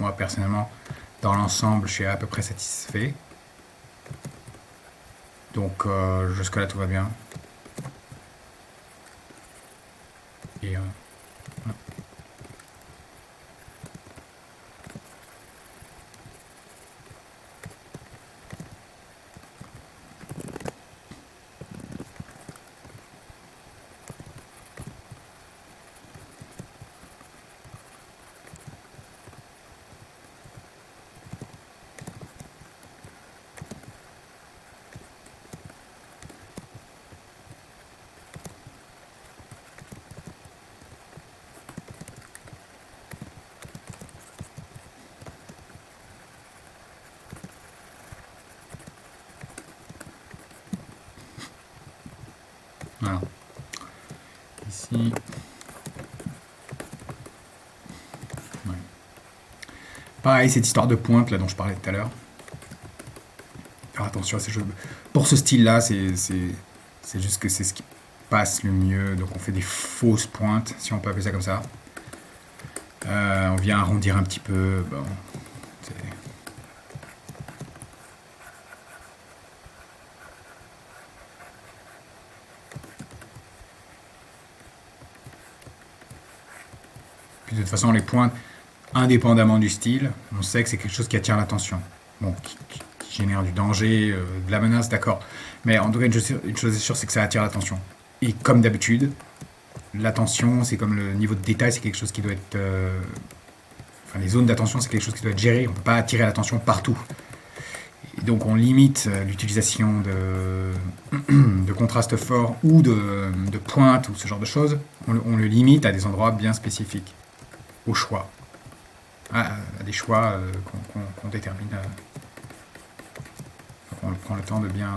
moi personnellement, dans l'ensemble, je suis à peu près satisfait. Donc jusque-là, tout va bien. Et voilà. Voilà. Ici. Ouais. Pareil, cette histoire de pointe là dont je parlais tout à l'heure. Faire attention à ces choses. Pour ce style-là, c'est juste que c'est ce qui passe le mieux. Donc on fait des fausses pointes, si on peut appeler ça comme ça. On vient arrondir un petit peu. Bon, puis de toute façon, les pointes, indépendamment du style, on sait que c'est quelque chose qui attire l'attention. Bon, qui génère du danger, de la menace, d'accord. Mais en tout cas, une chose est sûre, c'est que ça attire l'attention. Et comme d'habitude, l'attention, c'est comme le niveau de détail, c'est quelque chose qui doit être... enfin, les zones d'attention, c'est quelque chose qui doit être géré. On ne peut pas attirer l'attention partout. Et donc on limite l'utilisation de contrastes forts ou de pointes ou ce genre de choses. On le limite à des endroits bien spécifiques, au choix. À des choix qu'on détermine. On prend le temps de bien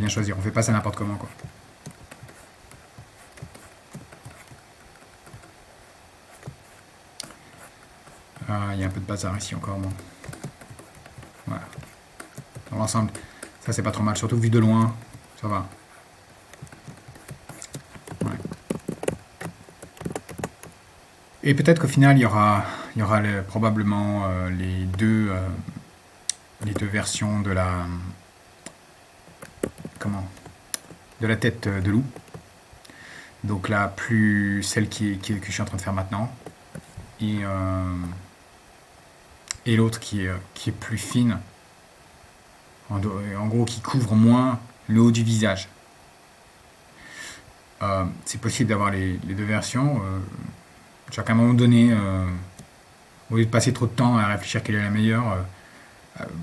choisir. On fait pas ça n'importe comment, quoi. Il y a un peu de bazar ici encore, bon. Voilà. Dans l'ensemble, ça c'est pas trop mal, surtout vu de loin, ça va. Ouais. Et peut-être qu'au final, il y aura probablement les deux versions de la tête de loup. Donc là, plus celle que je suis en train de faire maintenant, et l'autre qui est plus fine, en gros qui couvre moins le haut du visage. C'est possible d'avoir les deux versions. À un moment donné, au lieu de passer trop de temps à réfléchir quelle est la meilleure,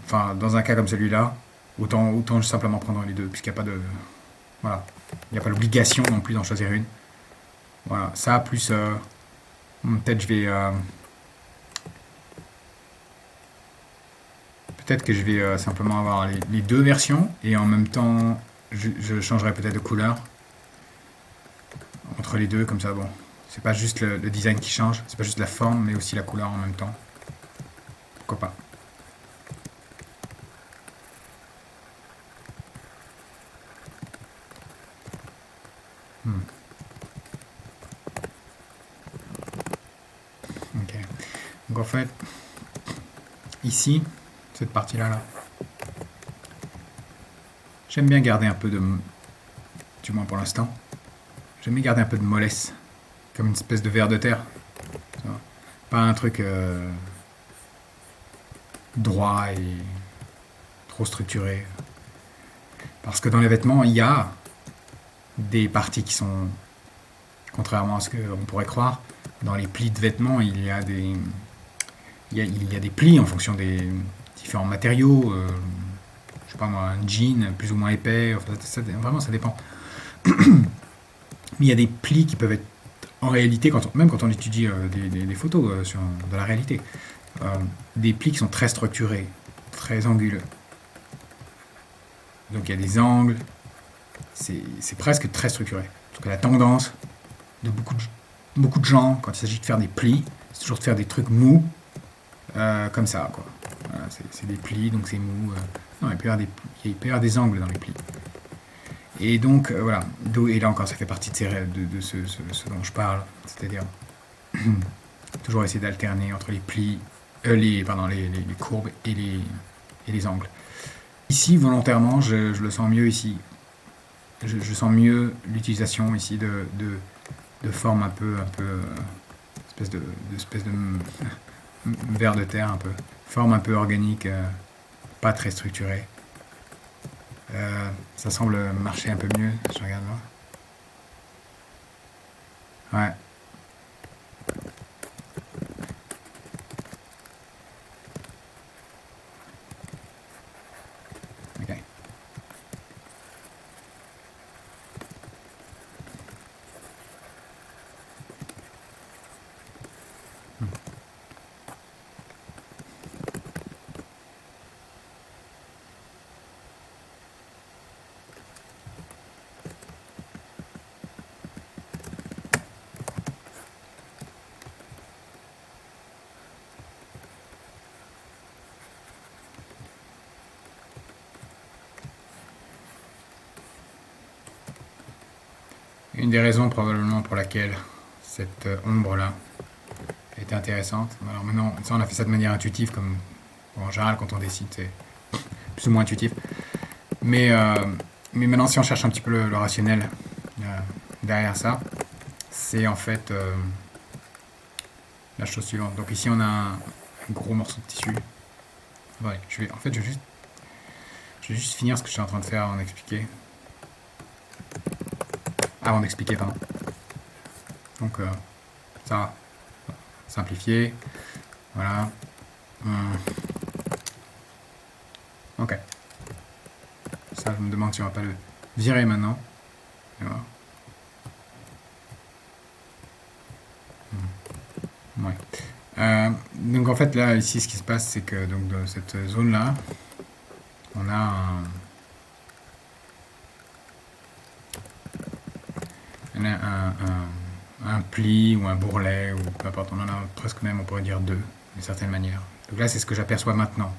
dans un cas comme celui-là, autant simplement prendre les deux, puisqu'il n'y a pas de... Voilà. Il n'y a pas l'obligation non plus d'en choisir une. Voilà. Ça, plus... peut-être je vais... peut-être que je vais simplement avoir les deux versions, et en même temps, je changerai peut-être de couleur entre les deux, comme ça, bon. C'est pas juste le design qui change, c'est pas juste la forme, mais aussi la couleur en même temps. Pourquoi pas. Ok. Donc en fait, ici, cette partie-là, là, j'aime bien garder un peu de... Du moins pour l'instant. J'aime bien garder un peu de mollesse. Comme une espèce de ver de terre. Pas un truc droit et trop structuré. Parce que dans les vêtements, il y a des parties qui sont, contrairement à ce qu'on pourrait croire, dans les plis de vêtements, il y a des plis en fonction des différents matériaux. Je sais pas moi, un jean plus ou moins épais, vraiment ça dépend. Mais il y a des plis qui peuvent être en réalité, même quand on étudie des photos de la réalité, des plis qui sont très structurés, très anguleux. Donc il y a des angles, c'est presque très structuré. Parce que la tendance de beaucoup de gens, quand il s'agit de faire des plis, c'est toujours de faire des trucs mous, comme ça, quoi. Voilà, c'est des plis, donc c'est mou. Non, il peut y avoir des angles dans les plis. Et donc, voilà. Et là encore, ça fait partie de ce dont je parle. C'est-à-dire, toujours essayer d'alterner entre les plis, les courbes et les angles. Ici, volontairement, je le sens mieux ici. Je sens mieux l'utilisation ici de formes espèce de vers de terre un peu. Forme un peu organique, pas très structurée. Ça semble marcher un peu mieux, je regarde là. Ouais. Ok. Une des raisons probablement pour laquelle cette ombre-là est intéressante. Alors maintenant, ça, on a fait ça de manière intuitive, comme bon, en général quand on décide, c'est plus ou moins intuitif. Mais, euh, mais maintenant, si on cherche un petit peu le rationnel derrière ça, c'est en fait la chose suivante. Donc ici, on a un gros morceau de tissu. Ouais, je vais juste finir ce que je suis en train de faire avant d'expliquer. Avant d'expliquer, pardon. Donc, ça, simplifier. Voilà. Ok. Ça, je me demande si on va pas le virer maintenant. Voilà. Ouais. Donc en fait là ici ce qui se passe c'est que donc dans cette zone là on a un pli ou un bourrelet ou peu importe, on en a presque même on pourrait dire deux d'une certaine manière. Donc là c'est ce que j'aperçois maintenant,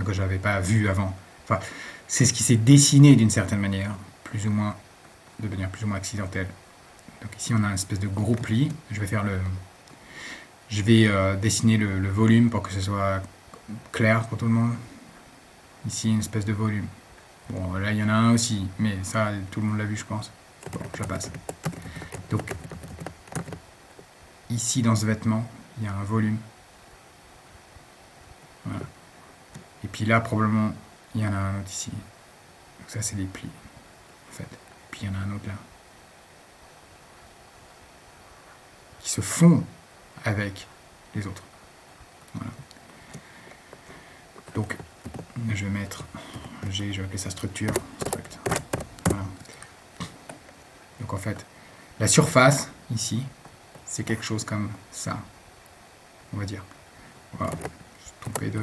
que je n'avais pas vu avant. Enfin c'est ce qui s'est dessiné d'une certaine manière, plus ou moins de manière plus ou moins accidentelle. Donc ici on a une espèce de gros pli, je vais dessiner le volume pour que ce soit clair pour tout le monde. Ici, une espèce de volume. Bon, là, il y en a un aussi, mais ça, tout le monde l'a vu, je pense. Bon, je la passe. Donc, ici, dans ce vêtement, il y a un volume. Voilà. Et puis là, probablement, il y en a un autre ici. Donc ça, c'est des plis, en fait. Et puis il y en a un autre là. Qui se fond avec les autres. Voilà. Donc, je vais mettre je vais appeler ça structure. Voilà. Donc en fait, la surface, ici, c'est quelque chose comme ça. On va dire. Voilà. Je suis trompé de...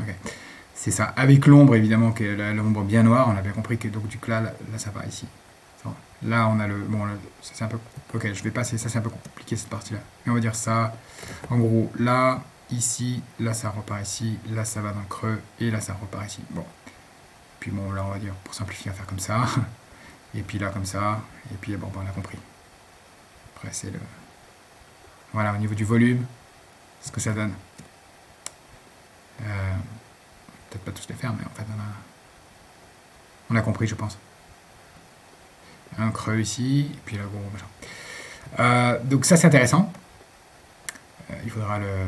Okay. C'est ça. Avec l'ombre, évidemment, qui est l'ombre bien noire. On a bien compris que donc du coup là ça va ici. Là, on a le... Bon, là, c'est un peu... Ok, je vais passer. Ça, c'est un peu compliqué, cette partie-là. Mais on va dire ça. En gros, là, ici, là, ça repart ici. Là, ça va dans le creux. Et là, ça repart ici. Bon. Puis bon, là, on va dire, pour simplifier, on va faire comme ça. Et puis là, comme ça. Et puis, bon, on a compris. Après, c'est le... Voilà, au niveau du volume, ce que ça donne. Peut-être pas tous les faire, mais en fait, on a compris, je pense. Un creux ici, et puis là, gros machin. Donc ça, c'est intéressant. Il faudra le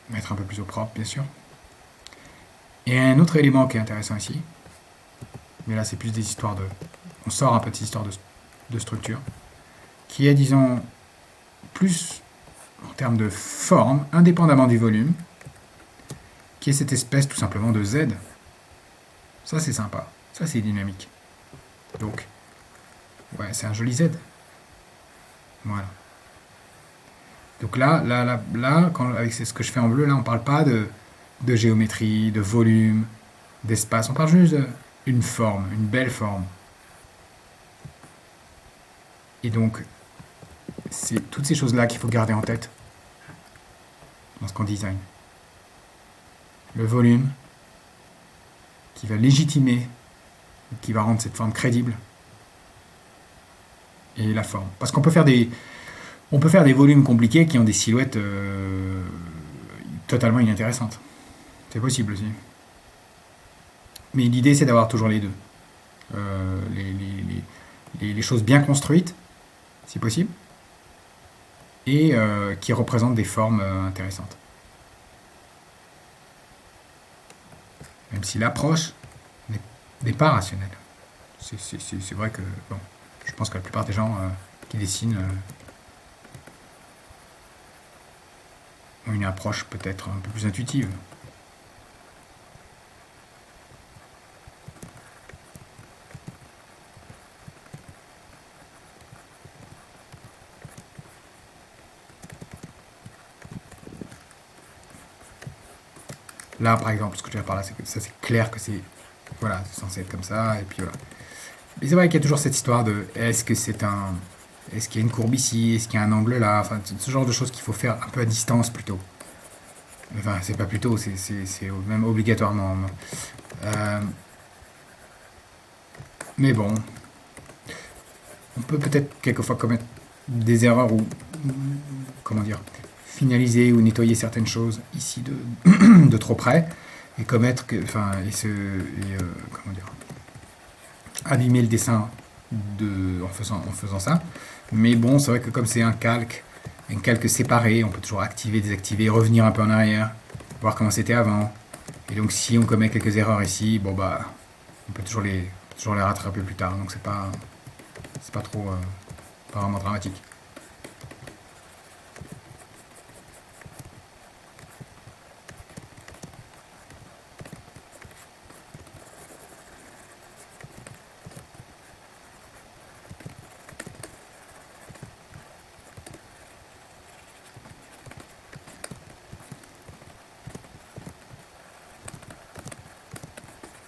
mettre un peu plus au propre, bien sûr. Et un autre élément qui est intéressant ici, mais là, c'est plus des histoires de... On sort un peu de ces histoires de structure, qui est, disons, plus en termes de forme, indépendamment du volume, qui est cette espèce tout simplement de Z. Ça, c'est sympa. Ça, c'est dynamique. Donc, ouais, c'est un joli Z. Voilà. Donc là, avec ce que je fais en bleu, là, on parle pas de géométrie, de volume, d'espace. On parle juste d'une forme, une belle forme. Et donc, c'est toutes ces choses-là qu'il faut garder en tête lorsqu'on design. Le volume, qui va légitimer, qui va rendre cette forme crédible, et la forme. Parce qu'on peut faire des volumes compliqués qui ont des silhouettes totalement inintéressantes. C'est possible aussi. Mais l'idée, c'est d'avoir toujours les deux. Les choses bien construites, si possible, et qui représentent des formes intéressantes. Même si l'approche n'est pas rationnelle. C'est vrai que, bon, je pense que la plupart des gens qui dessinent ont une approche peut-être un peu plus intuitive. Là, par exemple, ce que je veux dire par là, c'est que ça, c'est clair que c'est, voilà, c'est censé être comme ça, et puis voilà. Mais c'est vrai qu'il y a toujours cette histoire de est-ce qu'il y a une courbe ici, est-ce qu'il y a un angle là, enfin, ce genre de choses qu'il faut faire un peu à distance plutôt. Enfin, c'est pas plutôt, c'est même obligatoirement. Euh, mais bon, on peut peut-être quelquefois commettre des erreurs ou, comment dire, finaliser ou nettoyer certaines choses ici de trop près et commettre que, enfin, comment dire, abîmer le dessin en faisant ça. Mais bon, c'est vrai que comme c'est un calque séparé, on peut toujours activer, désactiver, revenir un peu en arrière, voir comment c'était avant. Et donc si on commet quelques erreurs ici, bon bah, on peut toujours les rattraper plus tard. Donc c'est pas trop, pas vraiment dramatique.